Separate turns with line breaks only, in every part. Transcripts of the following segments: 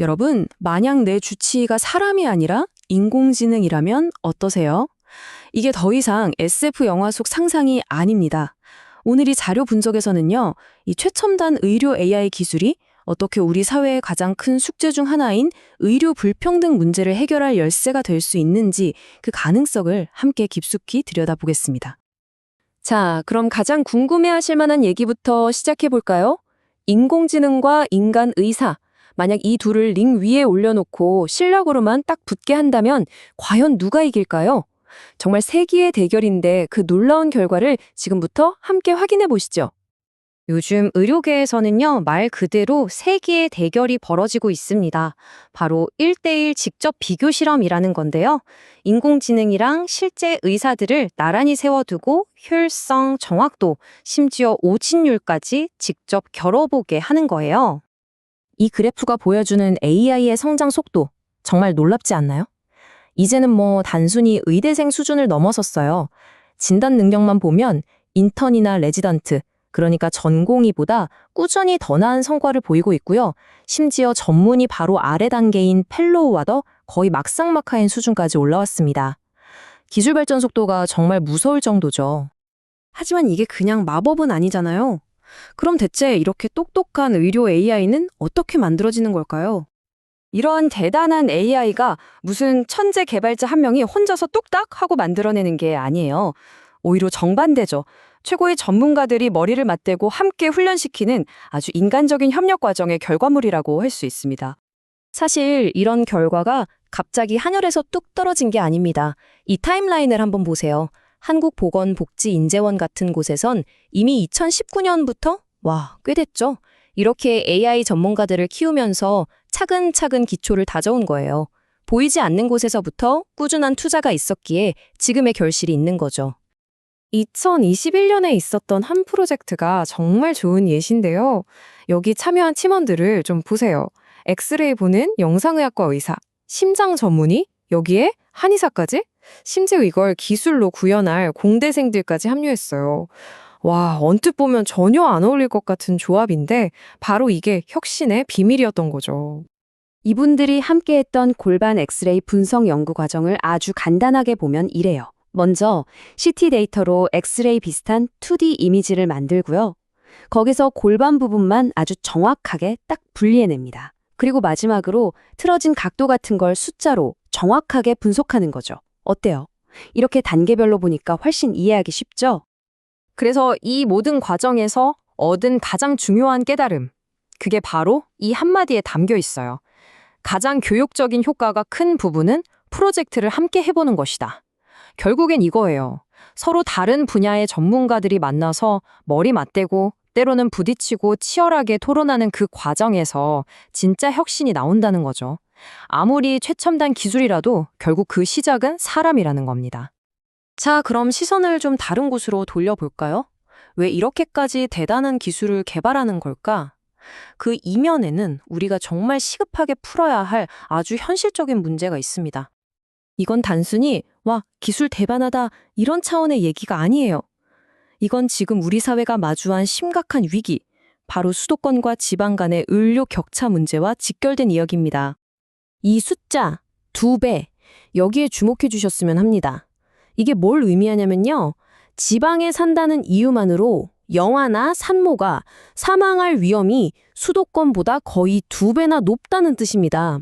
여러분, 만약 내 주치의가 사람이 아니라 인공지능이라면 어떠세요? 이게 더 이상 SF 영화 속 상상이 아닙니다. 오늘 이 자료 분석에서는요, 이 최첨단 의료 AI 기술이 어떻게 우리 사회의 가장 큰 숙제 중 하나인 의료 불평등 문제를 해결할 열쇠가 될 수 있는지 그 가능성을 함께 깊숙이 들여다보겠습니다. 자, 그럼 가장 궁금해하실 만한 얘기부터 시작해 볼까요? 인공지능과 인간 의사. 만약 이 둘을 링 위에 올려놓고 실력으로만 딱 붙게 한다면 과연 누가 이길까요? 정말 세기의 대결인데 그 놀라운 결과를 지금부터 함께 확인해 보시죠. 요즘 의료계에서는요, 말 그대로 세기의 대결이 벌어지고 있습니다. 바로 1대1 직접 비교 실험이라는 건데요. 인공지능이랑 실제 의사들을 나란히 세워두고 효율성, 정확도, 심지어 오진율까지 직접 겨뤄보게 하는 거예요. 이 그래프가 보여주는 AI의 성장 속도, 정말 놀랍지 않나요? 이제는 단순히 의대생 수준을 넘어섰어요. 진단 능력만 보면 인턴이나 레지던트, 그러니까 전공의보다 꾸준히 더 나은 성과를 보이고 있고요. 심지어 전문의 바로 아래 단계인 펠로우와도 거의 막상막하인 수준까지 올라왔습니다. 기술 발전 속도가 정말 무서울 정도죠. 하지만 이게 그냥 마법은 아니잖아요. 그럼 대체 이렇게 똑똑한 의료 AI는 어떻게 만들어지는 걸까요? 이러한 대단한 AI가 무슨 천재 개발자 한 명이 혼자서 뚝딱 하고 만들어내는 게 아니에요. 오히려 정반대죠. 최고의 전문가들이 머리를 맞대고 함께 훈련시키는 아주 인간적인 협력 과정의 결과물이라고 할 수 있습니다. 사실 이런 결과가 갑자기 하늘에서 뚝 떨어진 게 아닙니다. 이 타임라인을 한번 보세요. 한국보건복지인재원 같은 곳에선 이미 2019년부터 꽤 됐죠. 이렇게 AI 전문가들을 키우면서 차근차근 기초를 다져온 거예요. 보이지 않는 곳에서부터 꾸준한 투자가 있었기에 지금의 결실이 있는 거죠. 2021년에 있었던 한 프로젝트가 정말 좋은 예시인데요. 여기 참여한 팀원들을 좀 보세요. 엑스레이 보는 영상의학과 의사, 심장 전문의, 여기에 한의사까지? 심지어 이걸 기술로 구현할 공대생들까지 합류했어요. 언뜻 보면 전혀 안 어울릴 것 같은 조합인데 바로 이게 혁신의 비밀이었던 거죠. 이분들이 함께했던 골반 엑스레이 분석 연구 과정을 아주 간단하게 보면 이래요. 먼저 CT 데이터로 엑스레이 비슷한 2D 이미지를 만들고요. 거기서 골반 부분만 아주 정확하게 딱 분리해냅니다. 그리고 마지막으로 틀어진 각도 같은 걸 숫자로 정확하게 분석하는 거죠. 어때요? 이렇게 단계별로 보니까 훨씬 이해하기 쉽죠? 그래서 이 모든 과정에서 얻은 가장 중요한 깨달음, 그게 바로 이 한마디에 담겨 있어요. 가장 교육적인 효과가 큰 부분은 프로젝트를 함께 해보는 것이다. 결국엔 이거예요. 서로 다른 분야의 전문가들이 만나서 머리 맞대고 때로는 부딪히고 치열하게 토론하는 그 과정에서 진짜 혁신이 나온다는 거죠. 아무리 최첨단 기술이라도 결국 그 시작은 사람이라는 겁니다. 자, 그럼 시선을 좀 다른 곳으로 돌려볼까요? 왜 이렇게까지 대단한 기술을 개발하는 걸까? 그 이면에는 우리가 정말 시급하게 풀어야 할 아주 현실적인 문제가 있습니다. 이건 단순히 기술 대단하다 이런 차원의 얘기가 아니에요. 이건 지금 우리 사회가 마주한 심각한 위기, 바로 수도권과 지방 간의 의료 격차 문제와 직결된 이야기입니다. 이 숫자 2배, 여기에 주목해 주셨으면 합니다. 이게 뭘 의미하냐면요. 지방에 산다는 이유만으로 영아나 산모가 사망할 위험이 수도권보다 거의 2배나 높다는 뜻입니다.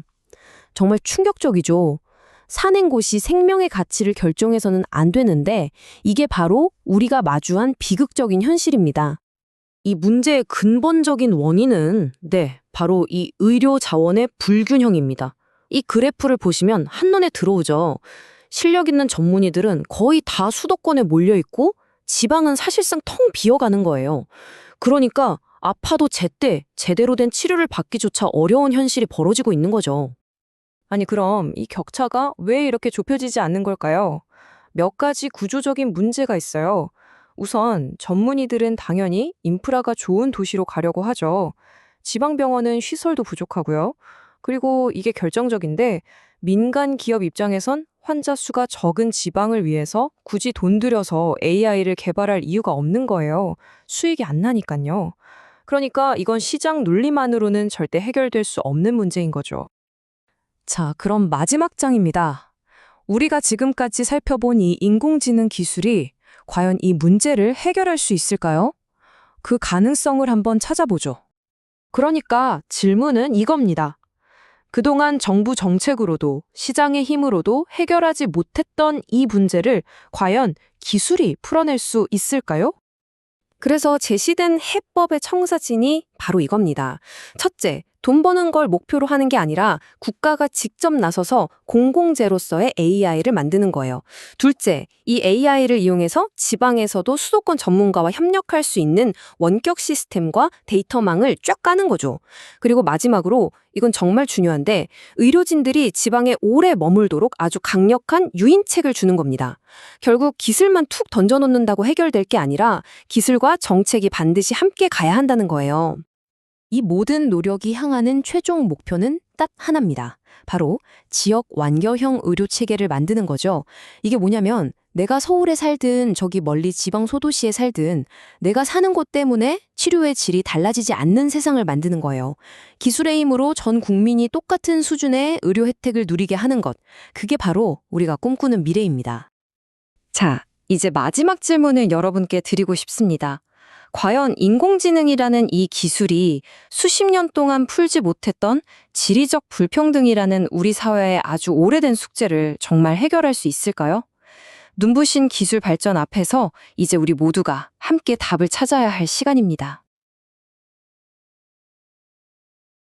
정말 충격적이죠. 사는 곳이 생명의 가치를 결정해서는 안 되는데 이게 바로 우리가 마주한 비극적인 현실입니다. 이 문제의 근본적인 원인은 바로 이 의료 자원의 불균형입니다. 이 그래프를 보시면 한눈에 들어오죠. 실력 있는 전문의들은 거의 다 수도권에 몰려있고 지방은 사실상 텅 비어가는 거예요. 그러니까 아파도 제때 제대로 된 치료를 받기조차 어려운 현실이 벌어지고 있는 거죠. 아니 그럼 이 격차가 왜 이렇게 좁혀지지 않는 걸까요? 몇 가지 구조적인 문제가 있어요. 우선 전문의들은 당연히 인프라가 좋은 도시로 가려고 하죠. 지방병원은 시설도 부족하고요. 그리고 이게 결정적인데 민간 기업 입장에선 환자 수가 적은 지방을 위해서 굳이 돈 들여서 AI를 개발할 이유가 없는 거예요. 수익이 안 나니까요.
그러니까 이건 시장 논리만으로는 절대 해결될 수 없는 문제인 거죠.
자, 그럼 마지막 장입니다. 우리가 지금까지 살펴본 이 인공지능 기술이 과연 이 문제를 해결할 수 있을까요? 그 가능성을 한번 찾아보죠.
그러니까 질문은 이겁니다. 그동안 정부 정책으로도 시장의 힘으로도 해결하지 못했던 이 문제를 과연 기술이 풀어낼 수 있을까요?
그래서 제시된 해법의 청사진이 바로 이겁니다. 첫째, 돈 버는 걸 목표로 하는 게 아니라 국가가 직접 나서서 공공재로서의 AI를 만드는 거예요. 둘째, 이 AI를 이용해서 지방에서도 수도권 전문가와 협력할 수 있는 원격 시스템과 데이터망을 쫙 까는 거죠. 그리고 마지막으로 이건 정말 중요한데 의료진들이 지방에 오래 머물도록 아주 강력한 유인책을 주는 겁니다. 결국 기술만 툭 던져놓는다고 해결될 게 아니라 기술과 정책이 반드시 함께 가야 한다는 거예요. 이 모든 노력이 향하는 최종 목표는 딱 하나입니다. 바로 지역 완결형 의료 체계를 만드는 거죠. 이게 뭐냐면 내가 서울에 살든 저기 멀리 지방 소도시에 살든 내가 사는 곳 때문에 치료의 질이 달라지지 않는 세상을 만드는 거예요. 기술의 힘으로 전 국민이 똑같은 수준의 의료 혜택을 누리게 하는 것. 그게 바로 우리가 꿈꾸는 미래입니다. 자, 이제 마지막 질문을 여러분께 드리고 싶습니다. 과연 인공지능이라는 이 기술이 수십 년 동안 풀지 못했던 지리적 불평등이라는 우리 사회의 아주 오래된 숙제를 정말 해결할 수 있을까요? 눈부신 기술 발전 앞에서 이제 우리 모두가 함께 답을 찾아야 할 시간입니다.